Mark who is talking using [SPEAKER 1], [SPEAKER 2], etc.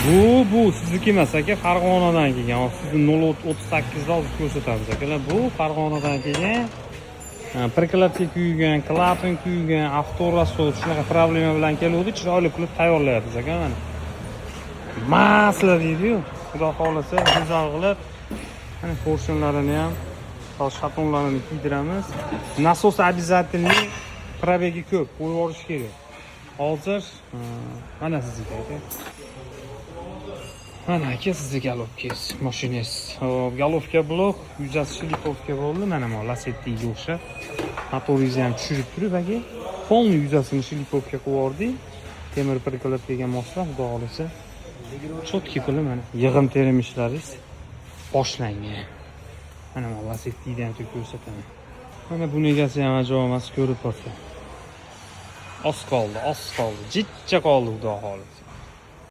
[SPEAKER 1] Bu sizniki emas aka, Farg'onadan kelgan. Sizni 038 hozir ko'rsatamiz akalar. Bu Farg'onadan kelgan. Prikladka kuygan, klapan kuygan, avtorasxod shunaqa problema bilan keluvdi, chiroyli qilib tayyorlayapmiz aka mana. Masla deydi-yu. Xudo xolasa go'zal qilib mana porsionlarini ham, shatonlarini kiydiramiz. Nasos обязательный, probegi ko'p, qo'yib yuborish kerak. Hozir mana sizga aka. Mana aka sizga galobkangiz, mashinangiz. Hop, galobka blok, yuzasi shlipovka bo'ldi. Mana bu Lasetti'ga o'xshab. Motoringizni ham tushirib turib aka, polni yuzasini shlipovka qilib yubordik. Temir prikladkaga moslab, xudo xolasa chotki qilib mana yig'im terim ishlaringiz boshlangan. Mana bu Lasetti'ni ham ko'rsataman. Mana buni egasi ham ajoyib emas, ko'rib turibsiz. Oz qoldi, jitcha qoldi xudo xolasa.